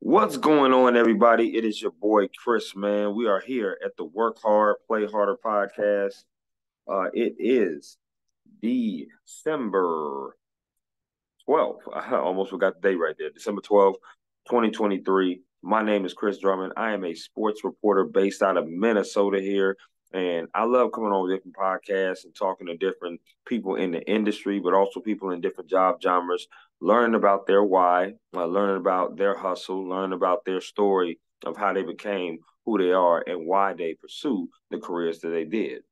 What's going on, everybody? It is your boy Chris, man. We are here at the Work Hard, Play Harder podcast. It is December 12th. I almost forgot the date right there. December 12th, 2023. My name is Chris Drummond. I am a sports reporter based out of Minnesota here. And I love coming on with different podcasts and talking to different people in the industry, but also people in different job genres, learning about their why, learning about their hustle, learning about their story of how they became who they are and why they pursue the careers that they did.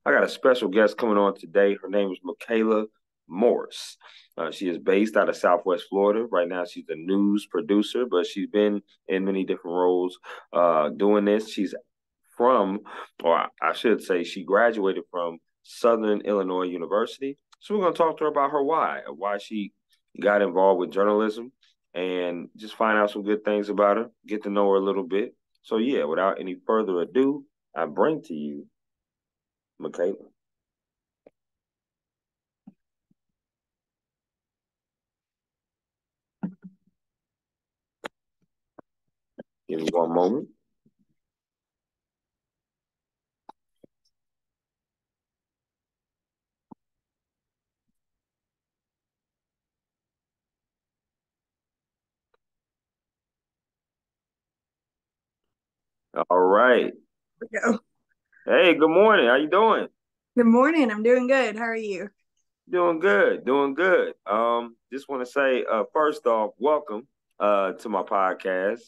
I got a special guest coming on today. Her name is Mikayla Morris. She is based out of Southwest Florida. Right now, she's a news producer, but she's been in many different roles doing this. She's from, or I should say, she graduated from Southern Illinois University. So we're going to talk to her about her why she got involved with journalism, and just find out some good things about her, get to know her a little bit. So yeah, without any further ado, I bring to you Mikayla. Give me one moment. All right. Go. Hey, good morning. How you doing? Good morning. I'm doing good. How are you? Doing good. Doing good. Just want to say, first off, welcome to my podcast,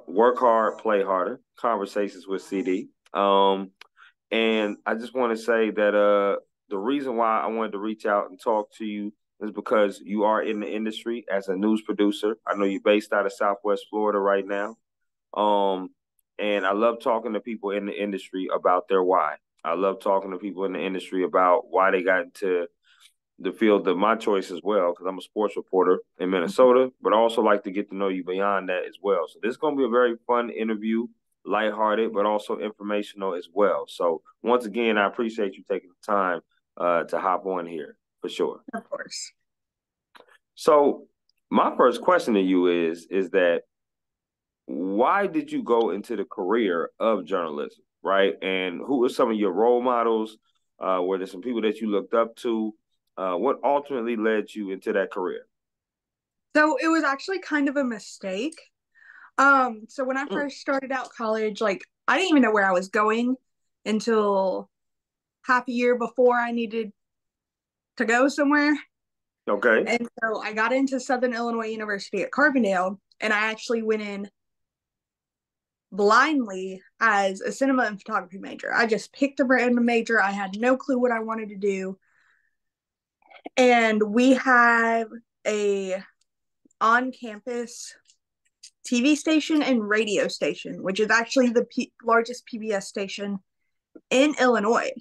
Work Hard, Play Harder, Conversations with CD. And I just want to say that the reason why I wanted to reach out and talk to you is because you are in the industry as a news producer. I know you're based out of Southwest Florida right now. Um, and I love talking to people in the industry about their why. I love talking to people in the industry about why they got into the field of my choice as well, because I'm a sports reporter in Minnesota, but I also like to get to know you beyond that as well. So this is going to be a very fun interview, lighthearted, but also informational as well. So once again, I appreciate you taking the time to hop on here for sure. Of course. So my first question to you is that why did you go into the career of journalism, right? And who were some of your role models? Were there some people that you looked up to? What ultimately led you into that career? So it was actually kind of a mistake. So when I Mm, first started out college, I didn't even know where I was going until half a year before I needed to go somewhere. okay. And so I got into Southern Illinois University at Carbondale, and I actually went in blindly as a cinema and photography major. I just picked a random major. I had no clue what I wanted to do. And we have a on campus TV station and radio station, which is actually the largest PBS station in Illinois.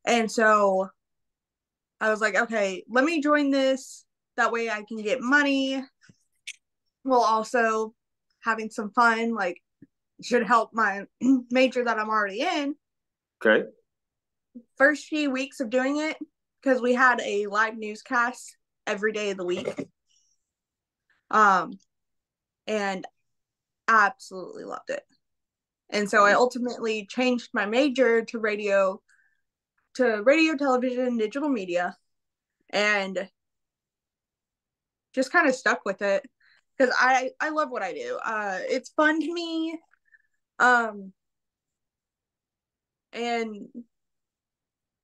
And so I was like, okay, let me join this. That way I can get money while also having some fun. Like, should help my major that I'm already in. Okay. First few weeks of doing it, because we had a live newscast every day of the week. Um, and I absolutely loved it. And so I ultimately changed my major to radio, television, digital media, and just kind of stuck with it because I love what I do. It's fun to me. Um, and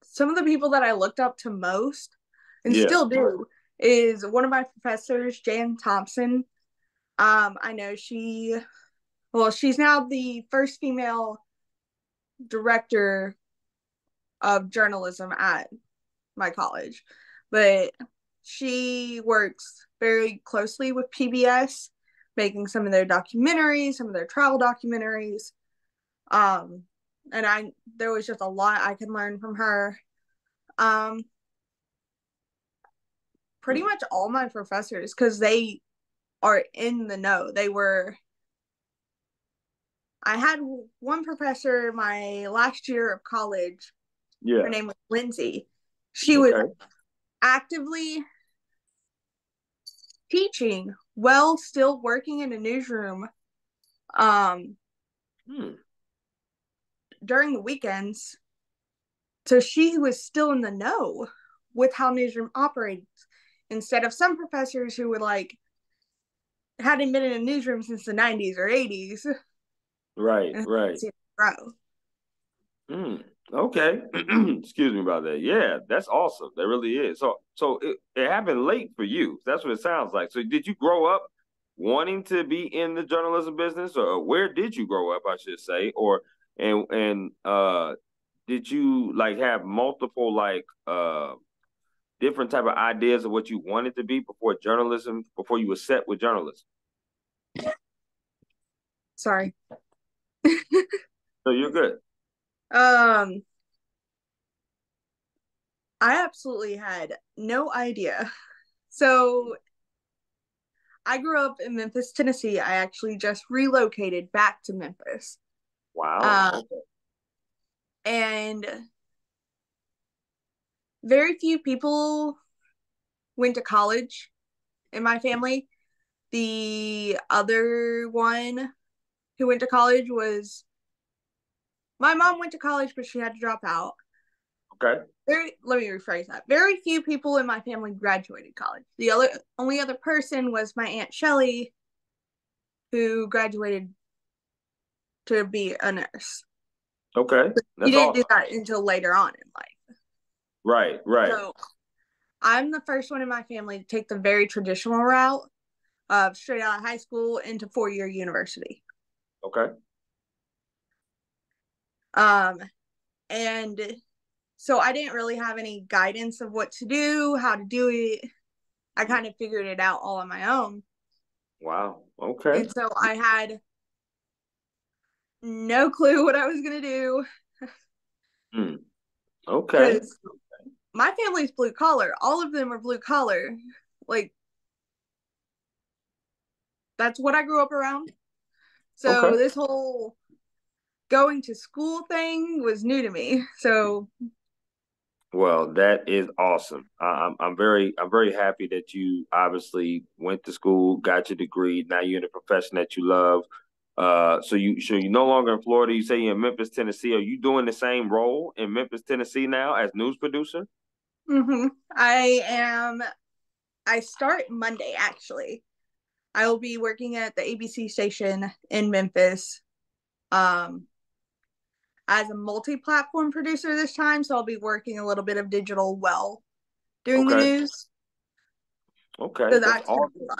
some of the people that I looked up to most and Yeah. still do is one of my professors, Jan Thompson. I know she's now the first female director of journalism at my college, but she works very closely with PBS, making some of their documentaries, some of their travel documentaries. Um, and there was just a lot I could learn from her. Um, Pretty much all my professors, because they are in the know. I had one professor my last year of college. Her Yeah. name was Lindsay. She was Okay. actively teaching while still working in a newsroom um, Hmm. during the weekends. So she was still in the know with how newsroom operates instead of some professors who would like hadn't been in a newsroom since the 90s or 80s Right, and right. seen it grow. Mm, okay. Excuse me about that. Yeah, that's awesome. That really is. So it happened late for you. That's what it sounds like. So did you grow up wanting to be in the journalism business, or where did you grow up, I should say? Or and did you like have multiple like different type of ideas of what you wanted to be before you were set with journalism? Sorry. So you're good. um I absolutely had no idea. So I grew up in Memphis, Tennessee. I actually just relocated back to Memphis. Wow. Um, Okay. and very few people went to college in my family. The other one who went to college was my mom went to college, but she had to drop out. Okay. Let me rephrase that. Very few people in my family graduated college. The other only other person was my aunt Shelly, who graduated to be a nurse. Okay. She That's didn't do awesome. that until later on in life. Right, right. So I'm the first one in my family to take the very traditional route of straight out of high school into 4 year university. Okay. Um, and so I didn't really have any guidance of what to do, how to do it. I kind of figured it out all on my own. Wow. Okay. And so I had no clue what I was going to do Hmm. Okay. because my family's blue collar. All of them are blue collar. Like, that's what I grew up around. Okay. So this whole going to school thing was new to me. So, Well, that is awesome. I'm very happy that you obviously went to school, got your degree. Now you're in a profession that you love. So you're no longer in Florida. You say you're in Memphis, Tennessee. Are you doing the same role in Memphis, Tennessee now as news producer? mm-hmm. I start Monday actually. I will be working at the ABC station in Memphis um, as a multi platform producer this time. So I'll be working a little bit of digital while doing the Okay. news. Okay. So That's that's going to be awesome. fun.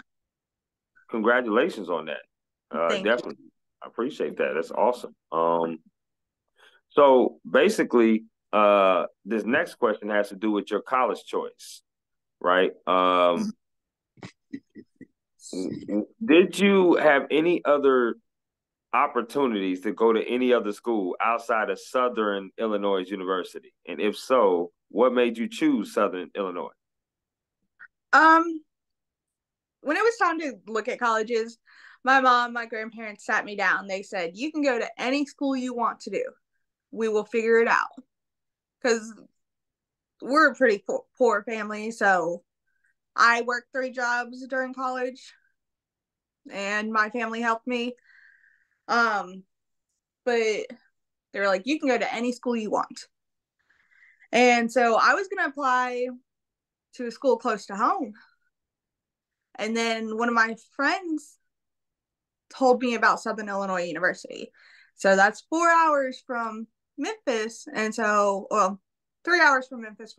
Congratulations on that. Thank you. Definitely. I appreciate that. That's awesome. So basically, this next question has to do with your college choice, right? Did you have any other opportunities to go to any other school outside of Southern Illinois University? And if so, what made you choose Southern Illinois? Um, when it was time to look at colleges, my mom, my grandparents sat me down. They said, "You can go to any school you want to do. We will figure it out." Because we're a pretty poor family, so I worked 3 jobs during college, and my family helped me. Um, but they were like, "You can go to any school you want." And so I was gonna apply to a school close to home. And then one of my friends told me about Southern Illinois University. So that's 4 hours from Memphis. And so, well, 3 hours from Memphis.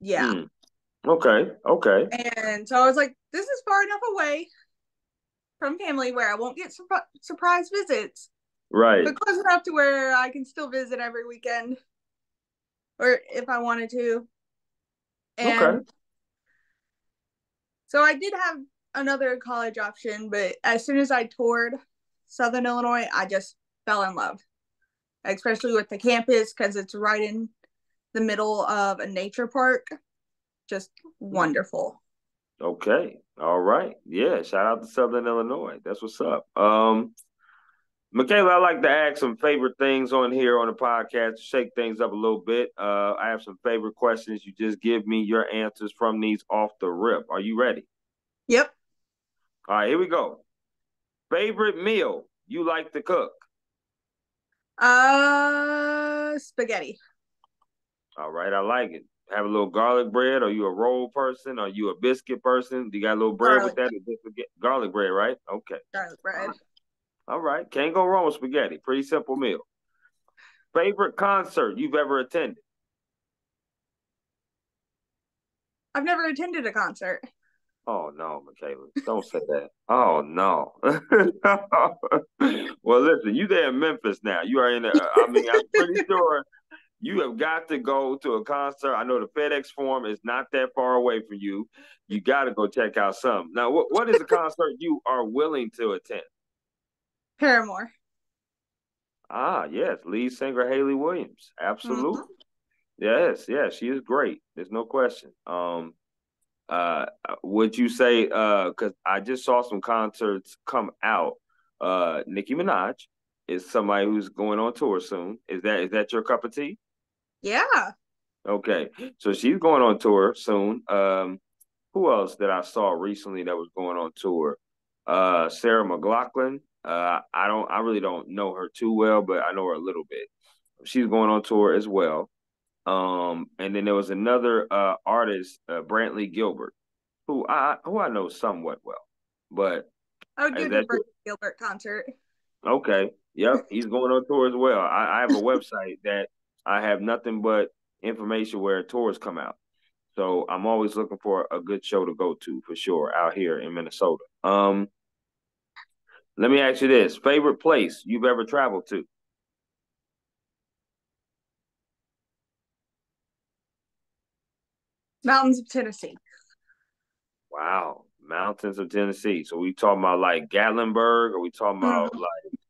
Yeah. Hmm. Okay. Okay. And so I was like, this is far enough away from family where I won't get surprise visits, Right. but close enough to where I can still visit every weekend or if I wanted to. Okay. And so I did have another college option, but as soon as I toured Southern Illinois, I just fell in love, especially with the campus because it's right in the middle of a nature park. Just wonderful. Okay. All right. Yeah. Shout out to Southern Illinois. That's what's up. Mikayla, I like to ask some favorite things on here on the podcast to shake things up a little bit. I have some favorite questions. You just give me your answers from these off the rip. Are you ready? Yep. All right, here we go. Favorite meal you like to cook? Spaghetti. All right, I like it. Have a little garlic bread. Are you a roll person? Are you a biscuit person? Do you got a little bread with Garlic. that? Or just garlic bread, right? Okay. Garlic All bread. right. All right. Can't go wrong with spaghetti. Pretty simple meal. Favorite concert you've ever attended? I've never attended a concert. Oh no, Mikayla, don't say that. Oh no. Well, listen, you there in Memphis now. You are in. I mean, I'm pretty sure you have got to go to a concert. I know the FedEx Forum is not that far away from you. You got to go check out some. Now, what is a concert you are willing to attend? Paramore. Ah, yes, lead singer Haley Williams. Mm-hmm. Absolutely. Yes, yes, she is great. There's no question. Would you say because I just saw some concerts come out. Nicki Minaj is somebody who's going on tour soon. Is that your cup of tea? Yeah. Okay, so she's going on tour soon. Who else that I saw recently that was going on tour? Sarah McLachlan. I really don't know her too well, but I know her a little bit. She's going on tour as well. And then there was another artist, Brantley Gilbert, who I know somewhat well. But I would go is to a that Burt Gilbert concert. okay? Yep, he's going on tour as well. I have a website that I have nothing but information where tours come out. So I'm always looking for a good show to go to for sure out here in Minnesota. Let me ask you this: favorite place you've ever traveled to? Mountains of Tennessee. Wow, mountains of Tennessee. So we talking about like Gatlinburg, or we talking Mm. about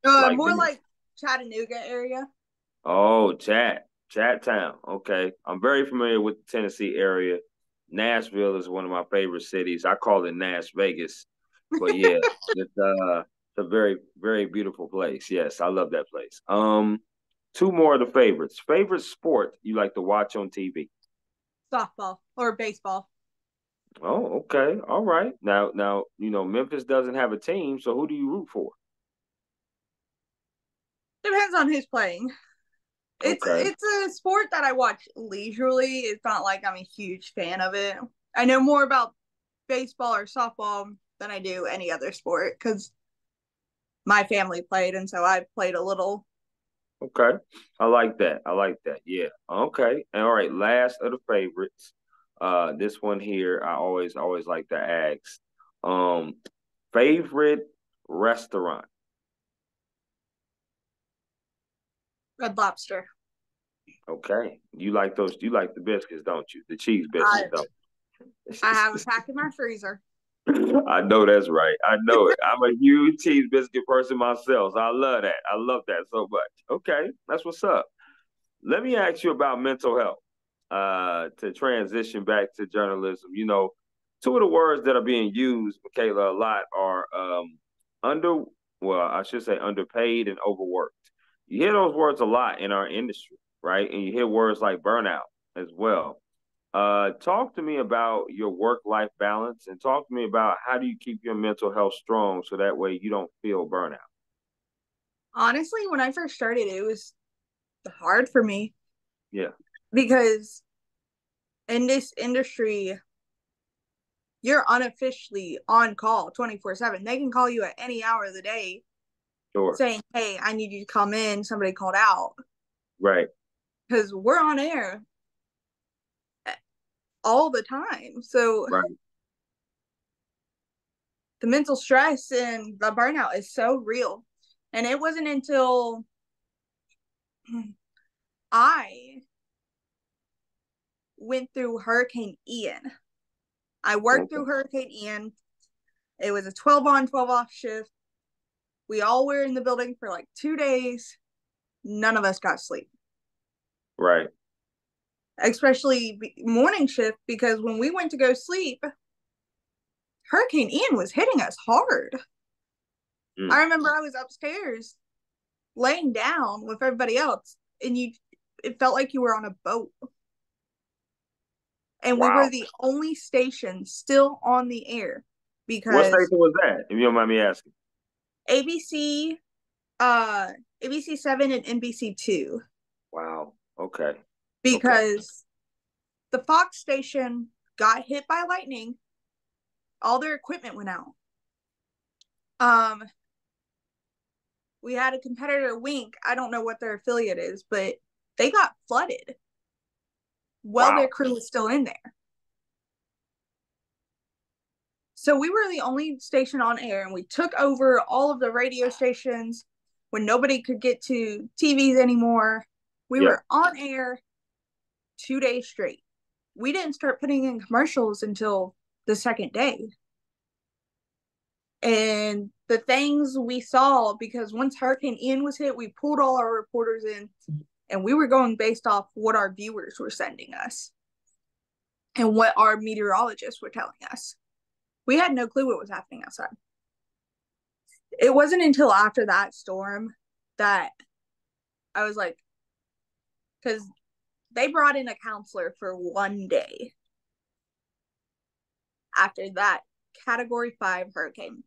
like More the like Chattanooga area. Chat Town. Okay, I'm very familiar with the Tennessee area. Nashville is one of my favorite cities. I call it Nash Vegas, but yeah, it's a very very beautiful place. Yes, I love that place. Two more of the favorites. Favorite sport you like to watch on TV? Softball or baseball. Oh, okay, all right. Now Memphis doesn't have a team, so who do you root for? Depends on who's playing. Okay, It's a sport that I watch leisurely. It's not like I'm a huge fan of it. I know more about baseball or softball than I do any other sport because my family played, and so I played a little. okay. I like that. I like that. Yeah. Okay. And all right. Last of the favorites. This one here, I always like to ask. Um, favorite restaurant. Red Lobster. Okay. You like those? You like the biscuits, don't you? The cheese I biscuits, don't I have a you? pack in my freezer. I know that's right. I know it. I'm a huge cheese biscuit person myself. So I love that. I love that so much. Okay, that's what's up. Let me ask you about mental health. To transition back to journalism, two of the words that are being used, Mikayla, a lot are under. Well, I should say underpaid and overworked. You hear those words a lot in our industry, right? And you hear words like burnout as well. Talk to me about your work-life balance and talk to me about how do you keep your mental health strong so that way you don't feel burnout. Honestly, when I first started, it was hard for me Yeah, because in this industry, you're unofficially on call 24/7. They can call you at any hour of the day sure. saying, "Hey, I need you to come in. Somebody called out." Right, Because we're on air all the time. So right. the mental stress and the burnout is so real. And it wasn't until I went through Hurricane Ian. I worked Okay. through Hurricane Ian. It was a 12 on, 12 off shift. We all were in the building for like 2 days. None of us got sleep, Right. especially morning shift, because when we went to go sleep, Hurricane Ian was hitting us hard. Mm. I remember I was upstairs laying down with everybody else, and it felt like you were on a boat. And we were Wow. the only station still on the air What because station was that? If you don't mind me asking. ABC, uh, ABC 7 and NBC 2. Wow. Okay. Okay. Because the Fox station got hit by lightning. All their equipment went out. Um, we had a competitor, Wink. I don't know what their affiliate is, but they got flooded while their Wow. crew was still in there. So we were the only station on air, and we took over all of the radio stations when nobody could get to TVs anymore. We Yeah. were on air 2 days straight. We didn't start putting in commercials until the second day. And the things we saw, because once Hurricane Ian was hit, we pulled all our reporters in, and we were going based off what our viewers were sending us and what our meteorologists were telling us. We had no clue what was happening outside. It wasn't until after that storm that I was like, because they brought in a counselor for one day after that Category 5 hurricane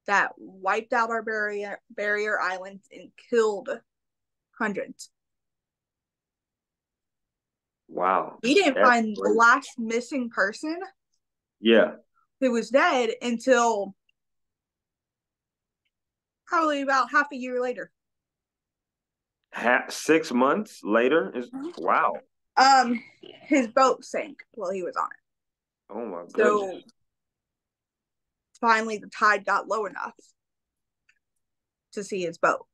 that wiped out our barrier islands and killed hundreds. Wow. We didn't That's find the great. last missing person Yeah. who was dead until probably about half a year later. 6 months later is wow. His boat sank while he was on it. Oh my goodness. So finally the tide got low enough to see his boat.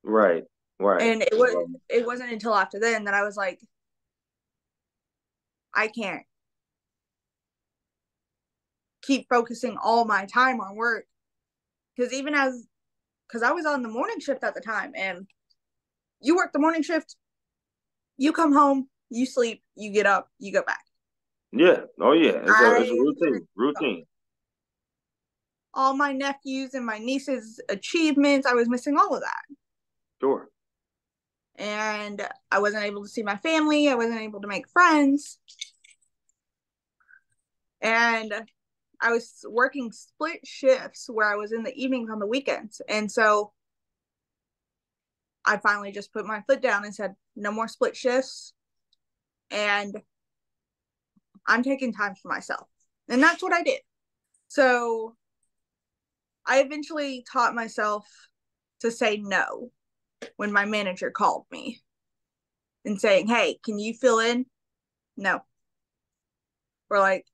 Right. Right. And it wasn't until after then that I was like, I can't keep focusing all my time on work. Because because I was on the morning shift at the time, and you work the morning shift, you come home, you sleep, you get up, you go back. Yeah. Oh yeah. It's a I was routine. Routine. all my nephews and my nieces' achievements. I was missing all of that. Sure. And I wasn't able to see my family. I wasn't able to make friends. And I was working split shifts where I was in the evenings on the weekends. And so I finally just put my foot down and said, no more split shifts. And I'm taking time for myself. And that's what I did. So I eventually taught myself to say no when my manager called me and saying, hey, can you fill in? No. We're like,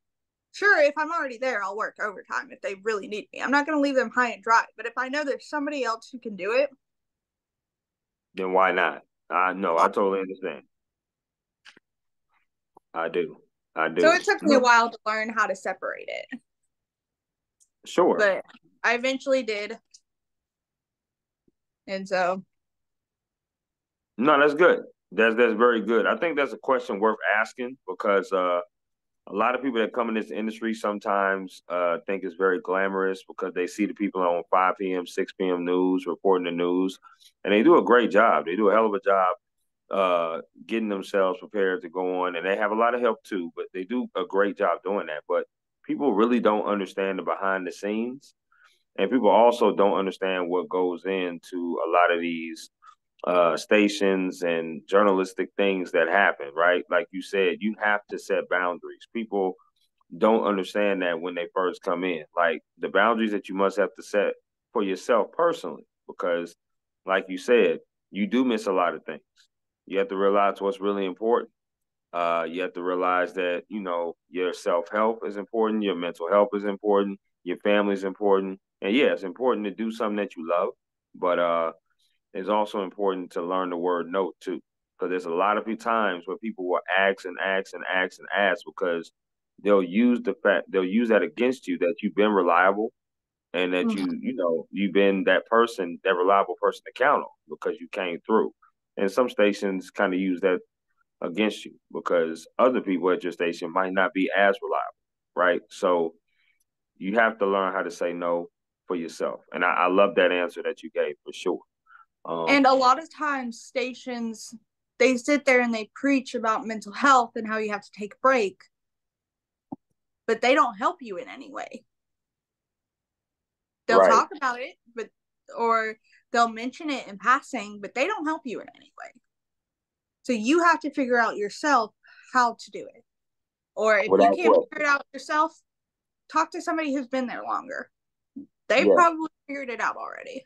sure, if I'm already there, I'll work overtime if they really need me. I'm not going to leave them high and dry. But if I know there's somebody else who can do it, Then why not? I know. I totally understand. I do. I so do. it took me a No. while to learn how to separate it. Sure. But I eventually did. And so No, that's good. That's very good. I think that's a question worth asking because a lot of people that come in this industry sometimes think it's very glamorous because they see the people on 5 p.m., 6 p.m. news reporting the news, and they do a great job. They do a hell of a job getting themselves prepared to go on, and they have a lot of help too, but they do a great job doing that. But people really don't understand the behind the scenes, and people also don't understand what goes into a lot of these stations and journalistic things that happen, right? Like you said, you have to set boundaries. People don't understand that when they first come in, like the boundaries that you must have to set for yourself personally, because, like you said, you do miss a lot of things. You have to realize what's really important. You have to realize that your self help is important, your mental health is important, your family is important, and yeah, it's important to do something that you love, but it's also important to learn the word no too, because there's a lot of times where people will ask and ask and ask and ask because they'll use that against you that you've been reliable and that you've been that person, that reliable person to count on because you came through. And some stations kind of use that against you because other people at your station might not be as reliable, right? So you have to learn how to say no for yourself. And I love that answer that you gave for sure. and a lot of times stations, they sit there and they preach about mental health and how you have to take a break, but they don't help you in any way. They'll Right. talk about it, but or they'll mention it in passing, but they don't help you in any way. So you have to figure out yourself how to do it. Or if you Without can't question. figure it out yourself, talk to somebody who's been there longer. They Yeah. probably figured it out already.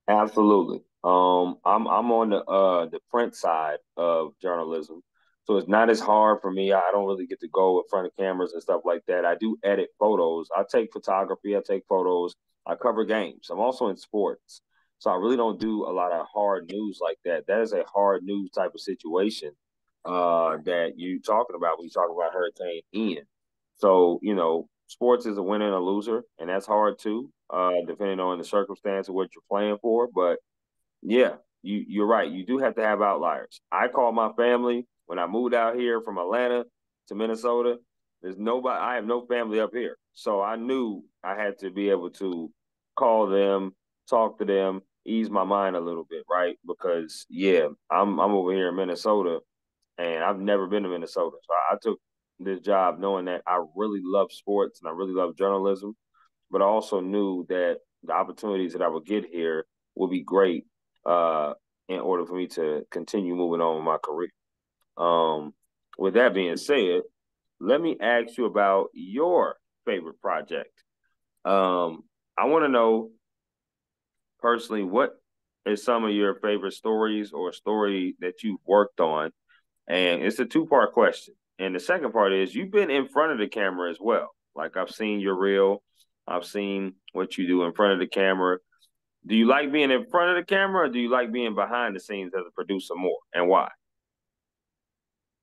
Absolutely. I'm on the print side of journalism, so it's not as hard for me. I don't really get to go in front of cameras and stuff like that. I do edit photos. I take photography. I take photos. I cover games. I'm also in sports, so I really don't do a lot of hard news like that. That is a hard news type of situation that you talking about when you talk about Hurricane Ian. So, sports is a winner and a loser, and that's hard too, depending on the circumstance of what you're playing for. But yeah, you're right. You do have to have outliers. I call my family when I moved out here from Atlanta to Minnesota. There's nobody. I have no family up here, so I knew I had to be able to call them, talk to them, ease my mind a little bit, right? Because yeah, I'm over here in Minnesota, and I've never been to Minnesota. So I took this job knowing that I really love sports and I really love journalism, but I also knew that the opportunities that I would get here would be great uh, in order for me to continue moving on with my career. Um, with that being said, let me ask you about your favorite project. I want to know personally what is some of your favorite stories or story that you've worked on, and it's a two-part question. And the second part is you've been in front of the camera as well. Like I've seen your reel, I've seen what you do in front of the camera. Do you like being in front of the camera or do you like being behind the scenes as a producer more? And why?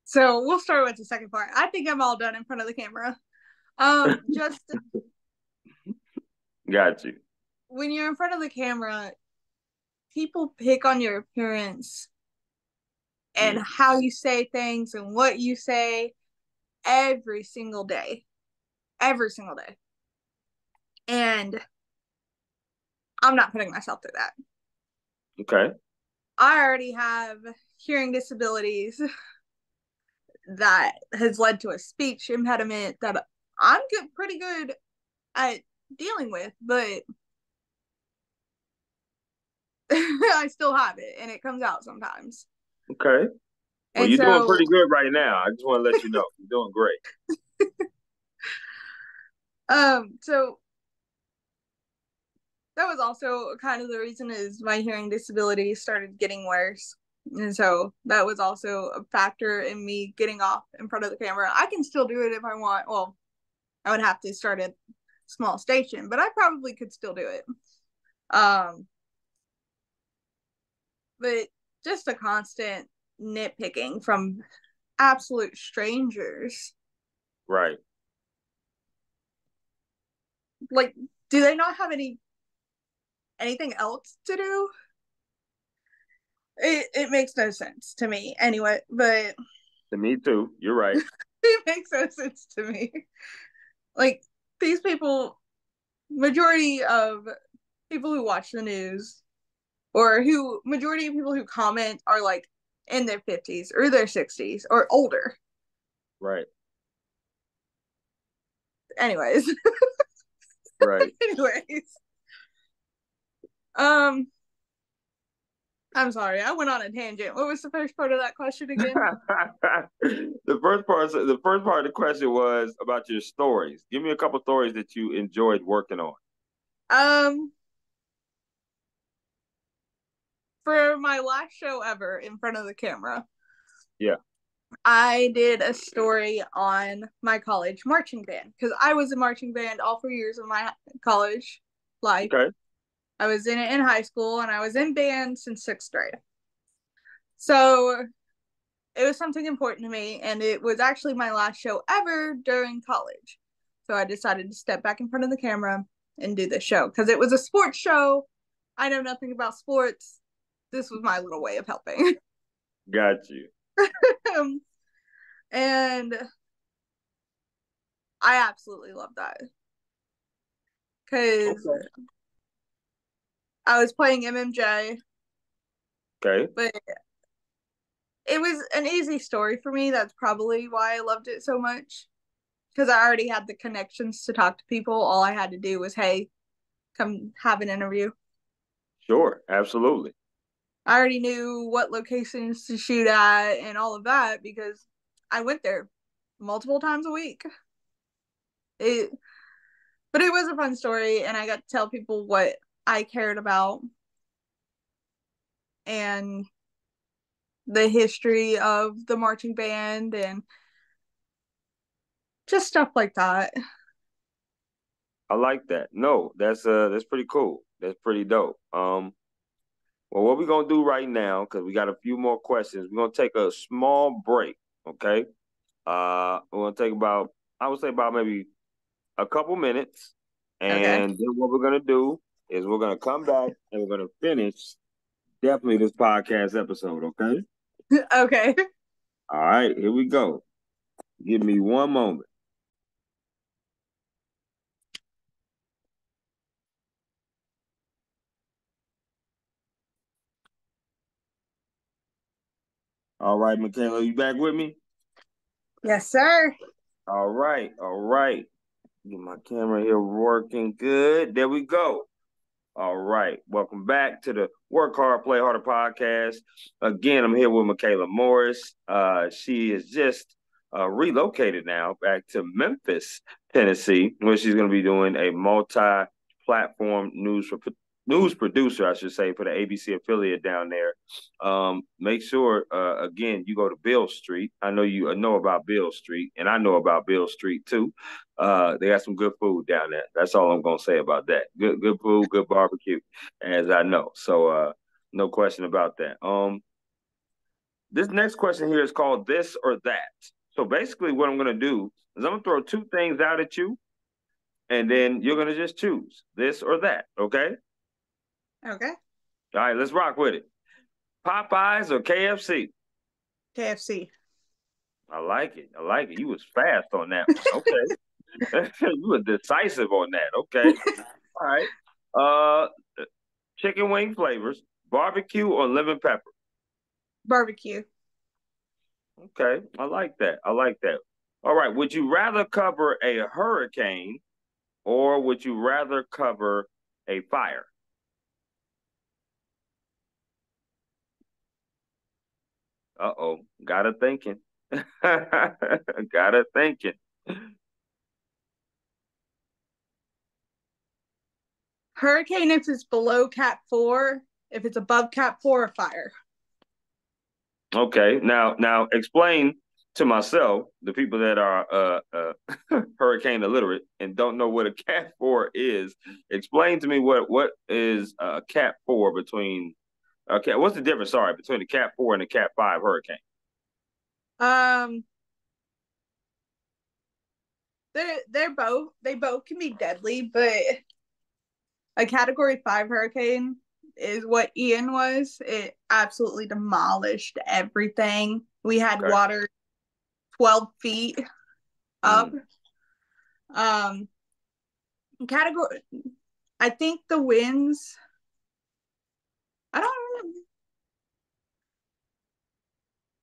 So we'll start with the second part. I think I'm all done in front of the camera. Just Got you. when you're in front of the camera, people pick on your appearance and Mm, how you say things and what you say every single day. Every single day. And I'm not putting myself through that. okay. I already have hearing disabilities that has led to a speech impediment that I'm pretty good at dealing with, but I still have it and it comes out sometimes. Okay. Well, And you're doing so, pretty good right now. I just want to let you know you're doing great. so that was also kind of the reason is my hearing disability started getting worse. And so that was also a factor in me getting off in front of the camera. I can still do it if I want. Well, I would have to start a small station, but I probably could still do it. Um, but just a constant nitpicking from absolute strangers. Right. Like, do they not have anything else to do? It makes no sense to me anyway, but To me too. You're right. it makes no sense to me. Like these people, majority of people who watch the news or who majority of people who comment are like in their 50s or their 60s or older. Right. Anyways, Right. anyways, um, I'm sorry, I went on a tangent. What was the first part of that question again? The first part of the question was about your stories. Give me a couple stories that you enjoyed working on. Um, for my last show ever in front of the camera, Yeah. I did a story on my college marching band because I was in marching band all 4 years of my college life. Okay. I was in it in high school and I was in band since sixth grade. So it was something important to me, and it was actually my last show ever during college. So I decided to step back in front of the camera and do this show because it was a sports show. I know nothing about sports. This was my little way of helping. Got you. And I absolutely love that because Okay. I was playing MMJ, Okay. but it was an easy story for me. That's probably why I loved it so much because I already had the connections to talk to people. All I had to do was, hey, come have an interview. Sure, absolutely. I already knew what locations to shoot at and all of that because I went there multiple times a week. It, but it was a fun story, and I got to tell people what I cared about and the history of the marching band and just stuff like that. I like that. No, that's pretty cool. That's pretty dope. Well, what we're gonna do right now, because we got a few more questions, we're gonna take a small break. Okay. We're gonna take about, I would say about maybe a couple minutes, Okay. and then what we're gonna do is we're gonna come back and we're gonna finish definitely this podcast episode. Okay. Okay. All right, here we go. Give me one moment. All right, Mikayla, you back with me? Yes, sir. All right, all right. Get my camera here working good. There we go. All right. Welcome back to the Work Hard, Play Harder podcast. Again, I'm here with Mikayla Morris. She is just relocated now back to Memphis, Tennessee, where she's going to be doing a multi-platform news producer, I should say, for the ABC affiliate down there. Make sure, again, you go to Bill Street. I know you know about Bill Street, and I know about Bill Street too. They got some good food down there. That's all I'm gonna say about that. Good food, good barbecue, as I know. So no question about that. This next question here is called this or that. So basically what I'm gonna do is I'm gonna throw two things out at you, and then you're gonna just choose this or that, okay? Okay. All right, let's rock with it. Popeyes or KFC? KFC. I like it. I like it. You was fast on that one. Okay. You were decisive on that. Okay. All right. Uh, chicken wing flavors, barbecue or lemon pepper. Barbecue. Okay, I like that. I like that. All right. Would you rather cover a hurricane or would you rather cover a fire? Uh-oh, got her thinking. Got her thinking. Hurricane if it's below Cat 4. If it's above Cat 4, a fire. Okay, now explain to myself, the people that are hurricane illiterate and don't know what a Cat 4 is. Explain to me what is a Cat 4 between okay, what's the difference? Sorry, between the Cat 4 and the Cat 5 hurricane. Um, they both can be deadly, but a Category 5 hurricane is what Ian was. It absolutely demolished everything. We had Okay. water 12 feet up. Mm. Um, category. I think the winds. I don't.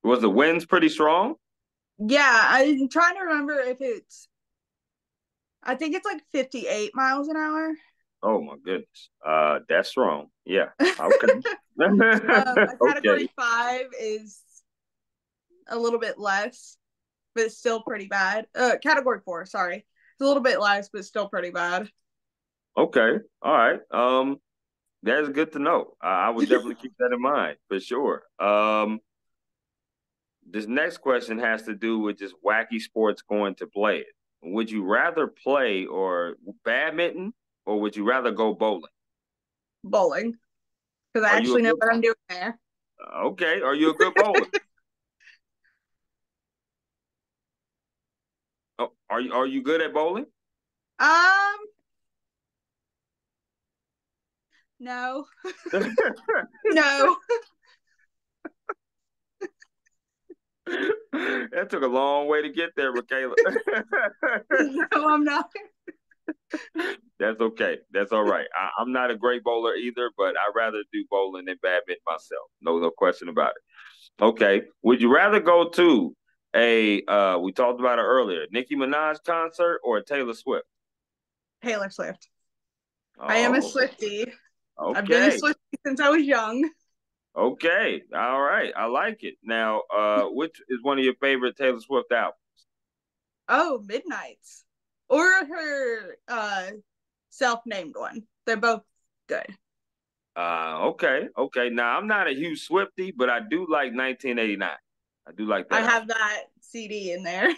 Was the winds pretty strong? Yeah, I'm trying to remember if it's. I think it's like 58 miles an hour. Oh my goodness. That's strong. Yeah. Okay. A Okay. Category 5 is a little bit less, but it's still pretty bad. Category 4, sorry, it's a little bit less, but still pretty bad. Okay. All right. That's good to know. I would definitely keep that in mind for sure. This next question has to do with just wacky sports going to play it. Would you rather play or badminton, or would you rather go bowling? Bowling, because I Are you a actually know good what I'm doing there. okay? Are you a good bowler? Oh, are you good at bowling? Um, no, no, That took a long way to get there, Mikayla. no, I'm not. That's okay. That's all right. I'm not a great bowler either, but I'd rather do bowling than badminton myself. No question about it. Okay. Would you rather go to a we talked about it earlier, Nicki Minaj concert or a Taylor Swift? Taylor Swift. I am a Oh, Swiftie. I've been a okay. Swiftie since I was young. Okay. All right. I like it. Now, which is one of your favorite Taylor Swift albums? Oh, Midnight's. Or her self-named one. They're both good. Okay. Okay. Now, I'm not a huge Swiftie, but I do like 1989. I do like I that album. have that CD in there.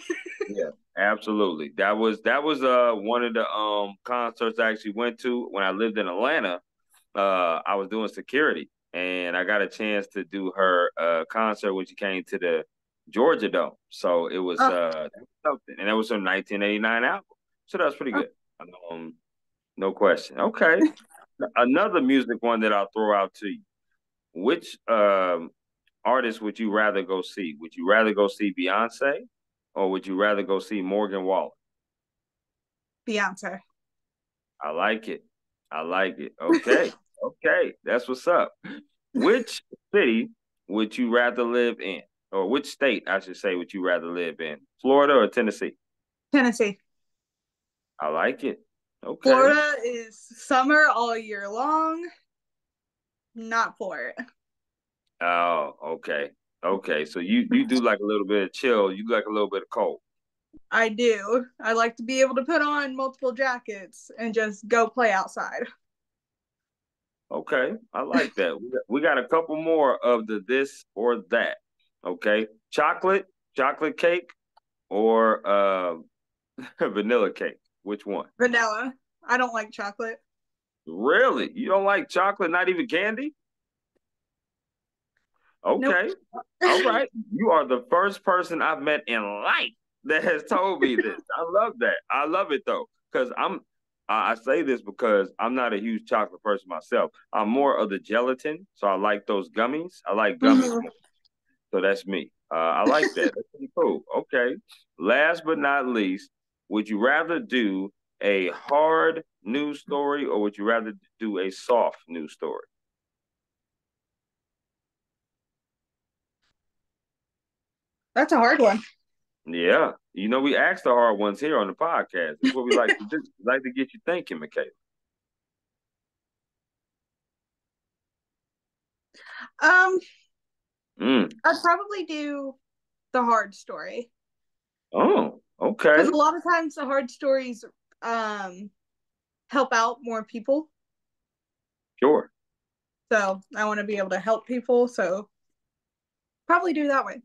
Yeah, absolutely. That was one of the concerts I actually went to when I lived in Atlanta. I was doing security and I got a chance to do her concert when she came to the Georgia Dome. So it was Oh, something, and it was her 1989 album. So that was pretty oh. good. Um, no question. Okay, another music one that I'll throw out to you. Which artist would you rather go see? Would you rather go see Beyonce, or would you rather go see Morgan Wallen? Beyonce. I like it. I like it. Okay. Okay. That's what's up. Which city would you rather live in? Or which state, I should say, would you rather live in? Florida or Tennessee? Tennessee. I like it. Okay. Florida is summer all year long. Not for it. Oh, okay. Okay. So you do like a little bit of chill. You like a little bit of cold. I do. I like to be able to put on multiple jackets and just go play outside. Okay. I like that. We got a couple more of the this or that. Okay. Chocolate cake, or vanilla cake. Which one? Vanilla. I don't like chocolate. Really? You don't like chocolate, not even candy? Nope. Okay. All right. You are the first person I've met in life that has told me this. I love that. I love it though. Because I say this because I'm not a huge chocolate person myself. I'm more of the gelatin. So I like those gummies. I like gummies Mhm. more. So that's me. I like that. That's pretty cool. Okay. Last but not least, would you rather do a hard news story, or would you rather do a soft news story? That's a hard one. Yeah. We ask the hard ones here on the podcast. That's what we like to do. We like to get you thinking, Mikayla. Um, Mm. I'd probably do the hard story Oh, because okay. a lot of times the hard stories um help out more people. Sure. So I want to be able to help people. So probably do that way.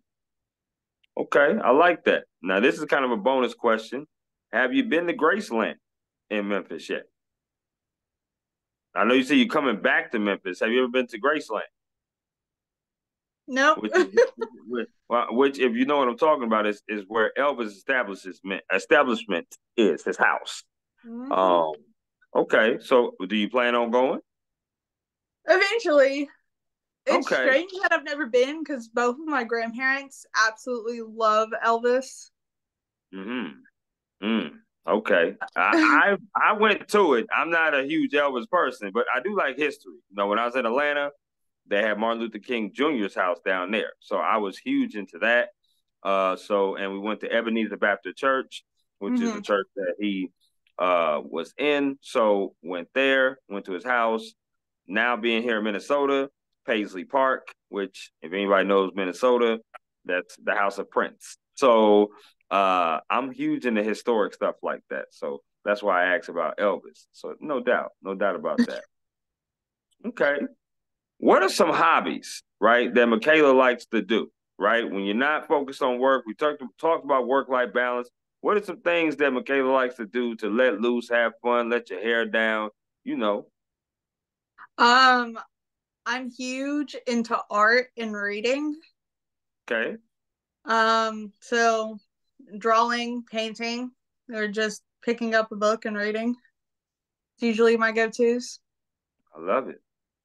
Okay. I like that. Now, this is kind of a bonus question. Have you been to Graceland in Memphis yet? I know you say you're coming back to Memphis. Have you ever been to Graceland? Nope. Which is which, if you know what I'm talking about, is where Elvis establishment is, his house. Hmm. Um, okay. So do you plan on going? Eventually, it's Okay. strange that I've never been because both of my grandparents absolutely love Elvis. Mm-hmm. Mm, okay. I went to it. I'm not a huge Elvis person, but I do like history. When I was in Atlanta, they had Martin Luther King Jr.'s house down there. So I was huge into that. And we went to Ebenezer Baptist Church, which is Hmm. the church that he was in. So went there, went to his house. Now being here in Minnesota, Paisley Park, which if anybody knows Minnesota, that's the house of Prince. So I'm huge into historic stuff like that. So that's why I asked about Elvis. So no doubt about that. Okay. What are some hobbies, right, that Mikayla likes to do, right? When you're not focused on work, we talked about work-life balance. What are some things that Mikayla likes to do to let loose, have fun, let your hair down, you know? Um, I'm huge into art and reading. Okay. So drawing, painting, or just picking up a book and reading. It's usually my go-tos. I love it.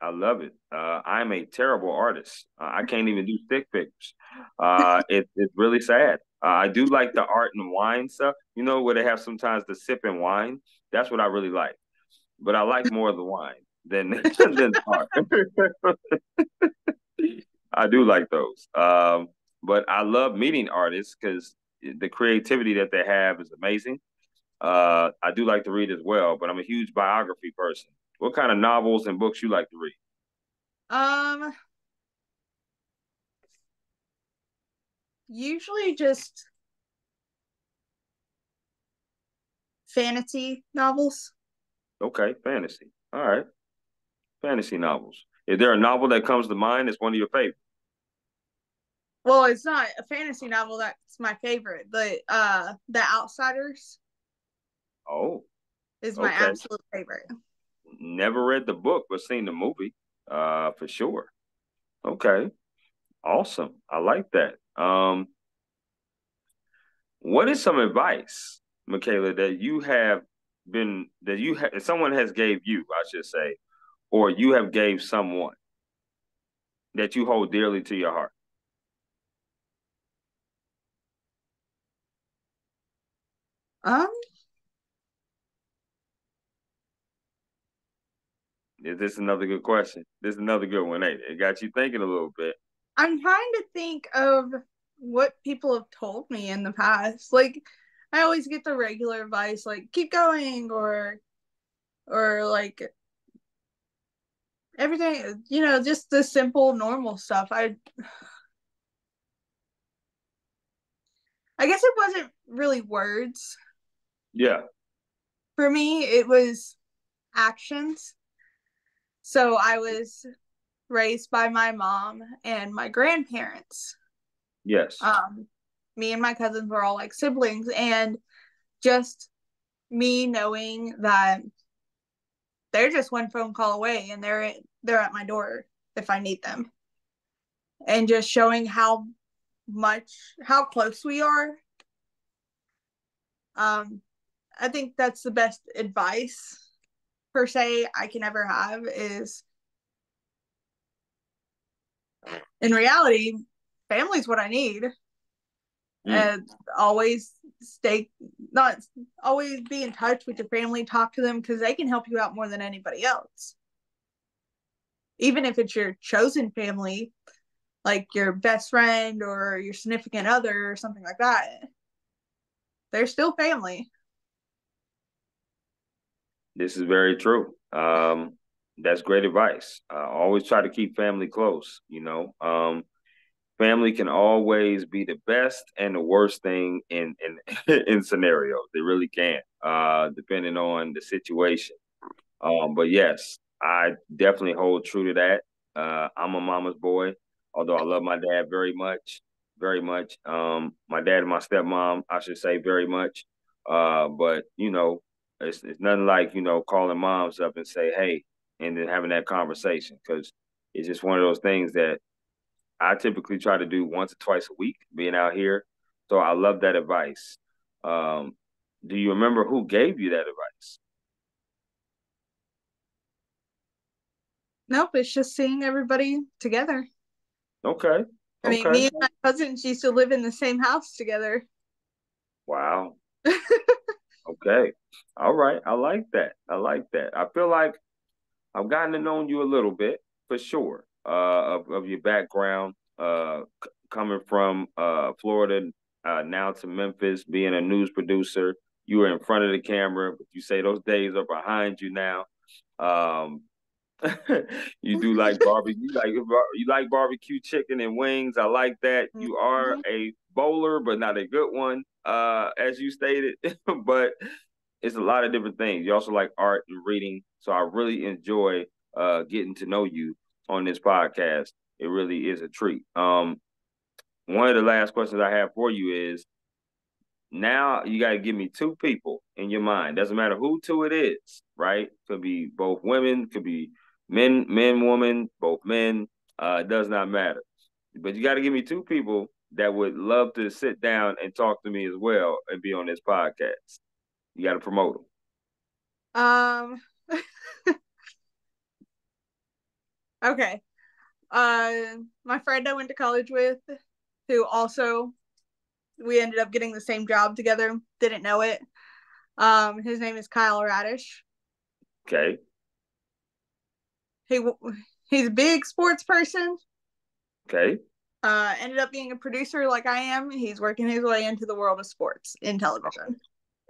I love it. I'm a terrible artist. I can't even do stick figures. It's really sad. I do like the art and wine stuff. Where they have sometimes the sip and wine. That's what I really like. But I like more of the wine than than art. I do like those. But I love meeting artists because the creativity that they have is amazing. I do like to read as well, but I'm a huge biography person. What kind of novels and books you like to read? Um, Usually just fantasy novels. Okay, fantasy. All right, fantasy novels. Is there a novel that comes to mind as one of your favorites? Well, it's not a fantasy novel that's my favorite, but The Outsiders Oh, is my okay. absolute favorite. Never read the book, but seen the movie. For sure. Okay, awesome. I like that. What is some advice, Mikayla, that someone has gave you, I should say, or you have gave someone that you hold dearly to your heart? Um, Is this another good question? This is another good one, ain't it? It got you thinking a little bit. I'm trying to think of what people have told me in the past. Like, I always get the regular advice, like keep going, or like everything, just the simple, normal stuff. I guess it wasn't really words Yeah. for me. It was actions. So I was raised by my mom and my grandparents. Yes. Um, Me and my cousins were all like siblings, and just me knowing that they're just one phone call away and they're at my door if I need them, and just showing how close we are. Um, I think that's the best advice per se I can ever have is in reality, family's what I need. Mm. And always stay not always be in touch with your family, talk to them because they can help you out more than anybody else. Even if it's your chosen family, like your best friend or your significant other or something like that, they're still family. This is very true. That's great advice. Always try to keep family close, you know. Family can always be the best and the worst thing in in scenarios. They really can, depending on the situation. But yes, I definitely hold true to that. I'm a mama's boy, although I love my dad very much, very much. My dad and my stepmom, I should say, very much. But it's nothing like calling moms up and say, hey, and then having that conversation because it's just one of those things that I typically try to do once or twice a week, being out here. So I love that advice. Um, do you remember who gave you that advice? Nope, it's just seeing everybody together. Okay. I mean, Okay. me and my cousins used to live in the same house together. Wow. Okay. All right. I like that. I like that. I feel like I've gotten to know you a little bit for sure. Of your background, coming from Florida now to Memphis, being a news producer. You were in front of the camera, but you say those days are behind you now. Um, you do like barbecue. You like barbecue chicken and wings. I like that. You are a bowler, but not a good one, as you stated. But it's a lot of different things. You also like art and reading. So I really enjoy getting to know you on this podcast. It really is a treat. One of the last questions I have for you is now you got to give me two people in your mind. Doesn't matter who two it is, right? Could be both women, could be men, woman, both men. It does not matter. But you got to give me two people that would love to sit down and talk to me as well and be on this podcast. You got to promote them. Um, okay. My friend I went to college with, who also we ended up getting the same job together, didn't know it. His name is Kyle Radish. Okay. He he's a big sports person. Okay. Ended up being a producer like I am. He's working his way into the world of sports in television.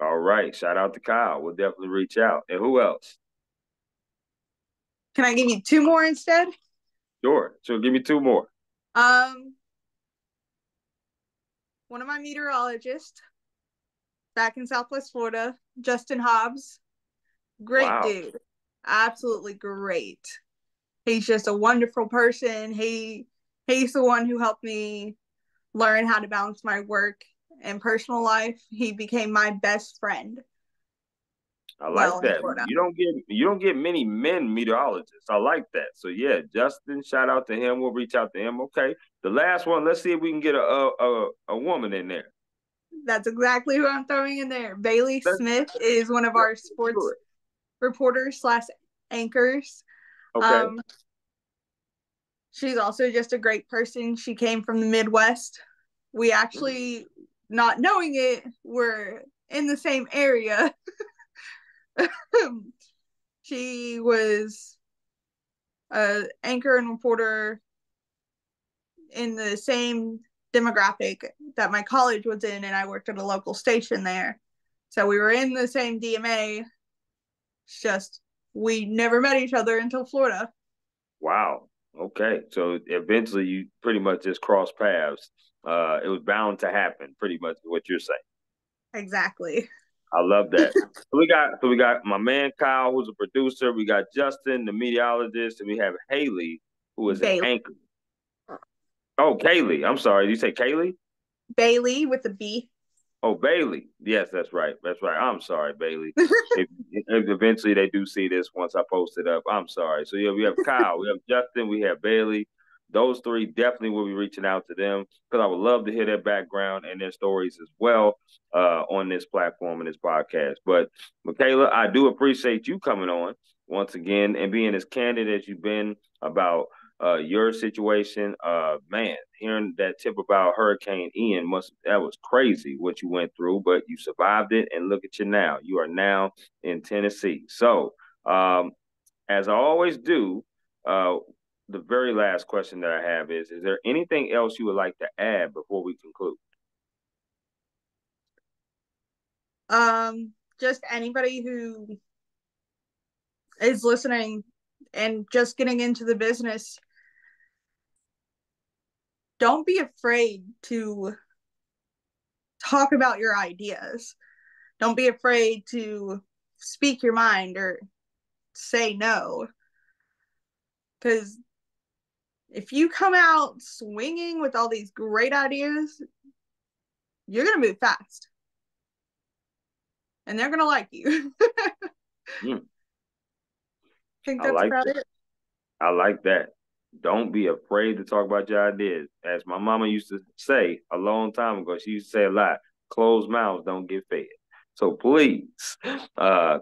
All right. Shout out to Kyle. We'll definitely reach out. And who else? Can I give you two more instead? Sure. So give me two more. Um, one of my meteorologists back in Southwest Florida, Justin Hobbs. Great Wow. dude. Absolutely great. He's just a wonderful person. He's the one who helped me learn how to balance my work and personal life. He became my best friend I like while in that. Florida. You don't get many men meteorologists. I like that. So yeah, Justin, shout out to him. We'll reach out to him. Okay. The last one, let's see if we can get a woman in there. That's exactly who I'm throwing in there. Bailey Let's, Smith is one of our let's do sports it. reporters slash anchors. Okay. Um, she's also just a great person. She came from the Midwest. We actually, not knowing it, were in the same area. She was a anchor and reporter in the same demographic that my college was in, and I worked at a local station there. So we were in the same DMA. It's just we never met each other until Florida. Wow. Okay. So eventually you pretty much just cross paths. It was bound to happen, pretty much what you're saying. Exactly. I love that. So we got my man Kyle, who's a producer. We got Justin, the meteorologist, and we have Haley, who is an Bailey. anchor. Oh, Kaylee. I'm sorry. Did you say Kaylee? Bailey with a B. Oh, Bailey. Yes, that's right. That's right. I'm sorry, Bailey. If eventually they do see this once I post it up, I'm sorry. So yeah, we have Kyle, we have Justin, we have Bailey. Those three definitely will be reaching out to them because I would love to hear their background and their stories as well on this platform and this podcast. But Mikayla, I do appreciate you coming on once again and being as candid as you've been about your situation. Man, hearing that tip about Hurricane Ian that was crazy what you went through, but you survived it, and look at you now. You are now in Tennessee. So, as I always do, the very last question that I have is there anything else you would like to add before we conclude? Just anybody who is listening and just getting into the business, don't be afraid to talk about your ideas. Don't be afraid to speak your mind or say no. Because if you come out swinging with all these great ideas, you're going to move fast and they're going to like you. I Mm, think I that's like about that. it. I like that. Don't be afraid to talk about your ideas. As my mama used to say a long time ago, she used to say a lot, closed mouths don't get fed. So please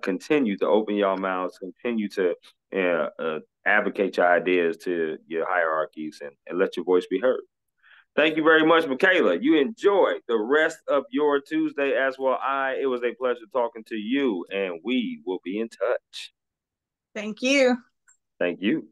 continue to open your mouths, continue to advocate your ideas to your hierarchies and let your voice be heard. Thank you very much, Mikayla. You enjoy the rest of your Tuesday as well. It was a pleasure talking to you, and we will be in touch. Thank you. Thank you.